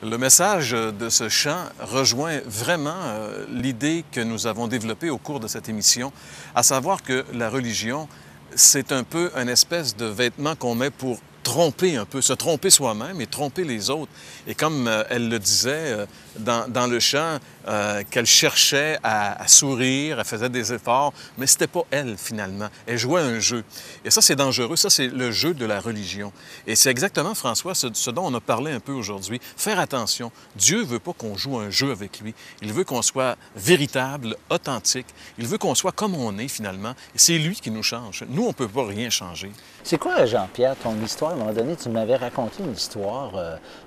Le message de ce chant rejoint vraiment l'idée que nous avons développée au cours de cette émission, à savoir que la religion, c'est un peu une espèce de vêtement qu'on met pour tromper un peu, se tromper soi-même et tromper les autres. Et comme elle le disait dans le chant, qu'elle cherchait à sourire, elle faisait des efforts, mais c'était pas elle, finalement. Elle jouait un jeu. Et ça, c'est dangereux. Ça, c'est le jeu de la religion. Et c'est exactement, François, ce dont on a parlé un peu aujourd'hui. Faire attention. Dieu veut pas qu'on joue un jeu avec lui. Il veut qu'on soit véritable, authentique. Il veut qu'on soit comme on est, finalement. Et c'est lui qui nous change. Nous, on peut pas rien changer. C'est quoi, Jean-Pierre, ton histoire? À un moment donné, tu m'avais raconté une histoire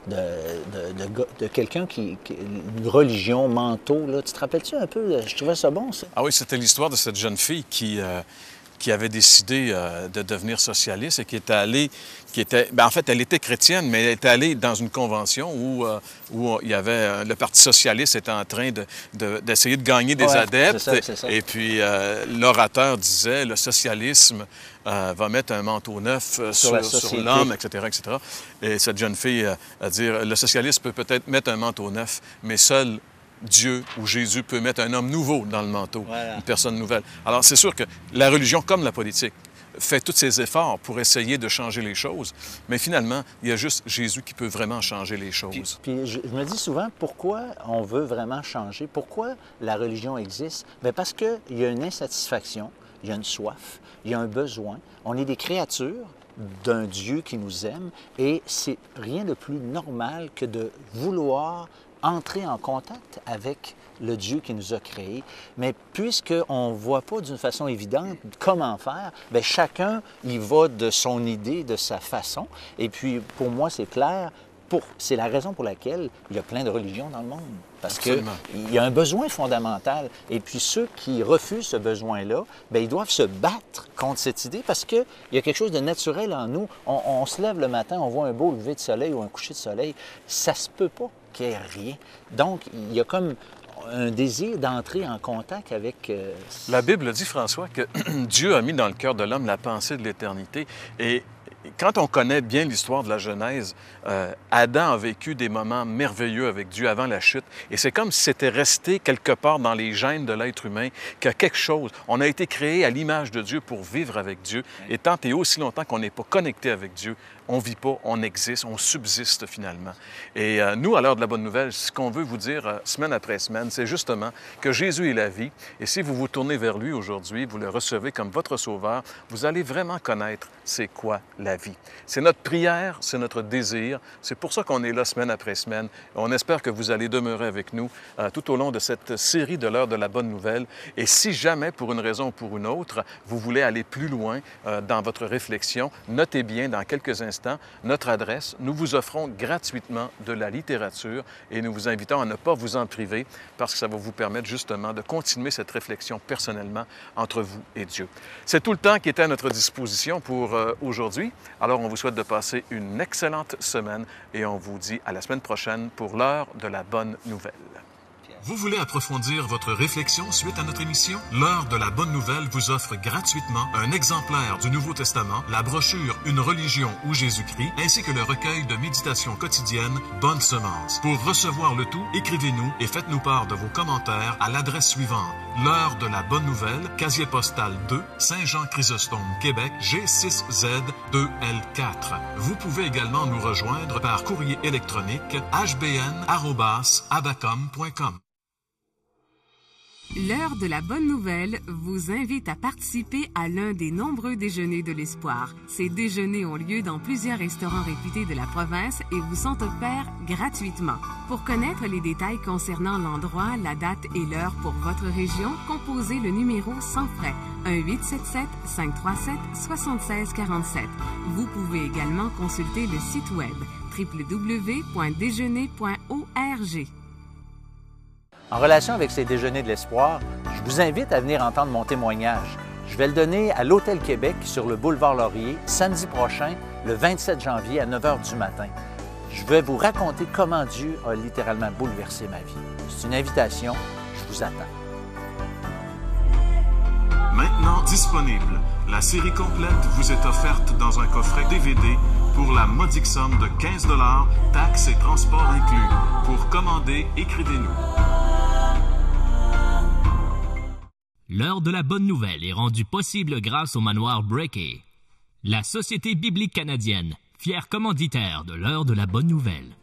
de quelqu'un une religion, manteau, là. Tu te rappelles-tu un peu? Je trouvais ça bon, ça. Ah oui, c'était l'histoire de cette jeune fille qui avait décidé de devenir socialiste et qui était allée, en fait, elle était chrétienne, mais elle était allée dans une convention où il y avait le Parti socialiste était en train d'essayer de gagner des adeptes. C'est ça. Et puis l'orateur disait, le socialisme va mettre un manteau neuf sur l'homme, etc., etc. Et cette jeune fille a dit, le socialisme peut peut-être mettre un manteau neuf, mais seul Dieu ou Jésus peut mettre un homme nouveau dans le manteau, une personne nouvelle. Alors, c'est sûr que la religion, comme la politique, fait tous ses efforts pour essayer de changer les choses, mais finalement, il y a juste Jésus qui peut vraiment changer les choses. Puis je me dis souvent, pourquoi on veut vraiment changer? Pourquoi la religion existe? Bien parce qu'il y a une insatisfaction, il y a une soif, il y a un besoin. On est des créatures d'un Dieu qui nous aime et c'est rien de plus normal que de vouloir entrer en contact avec le Dieu qui nous a créés. Mais puisqu'on ne voit pas d'une façon évidente comment faire, bien, chacun y va de son idée, de sa façon. Et puis, pour moi, c'est clair, c'est la raison pour laquelle il y a plein de religions dans le monde. Parce qu'il y a un besoin fondamental. Et puis, ceux qui refusent ce besoin-là, bien, ils doivent se battre contre cette idée parce qu'il y a quelque chose de naturel en nous. On se lève le matin, on voit un beau lever de soleil ou un coucher de soleil. Ça se peut pas qu'il n'y ait rien. Donc, il y a comme un désir d'entrer en contact avec... La Bible dit, François, que Dieu a mis dans le cœur de l'homme la pensée de l'éternité. Et quand on connaît bien l'histoire de la Genèse, Adam a vécu des moments merveilleux avec Dieu avant la chute. Et c'est comme si c'était resté quelque part dans les gènes de l'être humain, qu'il y a quelque chose. On a été créé à l'image de Dieu pour vivre avec Dieu. Et tant et aussi longtemps qu'on n'est pas connecté avec Dieu, on ne vit pas, on existe, on subsiste finalement. Et nous, à l'heure de la bonne nouvelle, ce qu'on veut vous dire semaine après semaine, c'est justement que Jésus est la vie. Et si vous vous tournez vers lui aujourd'hui, vous le recevez comme votre sauveur, vous allez vraiment connaître c'est quoi la vie. C'est notre prière, c'est notre désir. C'est pour ça qu'on est là semaine après semaine. On espère que vous allez demeurer avec nous tout au long de cette série de l'heure de la bonne nouvelle. Et si jamais, pour une raison ou pour une autre, vous voulez aller plus loin dans votre réflexion, notez bien dans quelques instants notre adresse. Nous vous offrons gratuitement de la littérature et nous vous invitons à ne pas vous en priver parce que ça va vous permettre justement de continuer cette réflexion personnellement entre vous et Dieu. C'est tout le temps qui était à notre disposition pour aujourd'hui. Alors, on vous souhaite de passer une excellente semaine et on vous dit à la semaine prochaine pour l'heure de la bonne nouvelle. Vous voulez approfondir votre réflexion suite à notre émission? L'heure de la bonne nouvelle vous offre gratuitement un exemplaire du Nouveau Testament, la brochure Une religion ou Jésus-Christ, ainsi que le recueil de méditation quotidienne Bonne Semence. Pour recevoir le tout, écrivez-nous et faites-nous part de vos commentaires à l'adresse suivante. L'heure de la bonne nouvelle, casier postal 2, Saint-Jean-Chrysostome, Québec, G6Z2L4. Vous pouvez également nous rejoindre par courrier électronique hbn@abacom.com. L'heure de la bonne nouvelle vous invite à participer à l'un des nombreux déjeuners de l'espoir. Ces déjeuners ont lieu dans plusieurs restaurants réputés de la province et vous sont offerts gratuitement. Pour connaître les détails concernant l'endroit, la date et l'heure pour votre région, composez le numéro sans frais 1-877-537-7647. Vous pouvez également consulter le site web www.déjeuner.org. En relation avec ces déjeuners de l'espoir, je vous invite à venir entendre mon témoignage. Je vais le donner à l'Hôtel Québec sur le boulevard Laurier, samedi prochain, le 27 janvier à 9 h du matin. Je vais vous raconter comment Dieu a littéralement bouleversé ma vie. C'est une invitation, je vous attends. Maintenant disponible, la série complète vous est offerte dans un coffret DVD pour la modique somme de 15 $, taxes et transports inclus. Pour commander, écrivez-nous. L'heure de la bonne nouvelle est rendue possible grâce au manoir Breakey. La Société biblique canadienne, fière commanditaire de l'heure de la bonne nouvelle.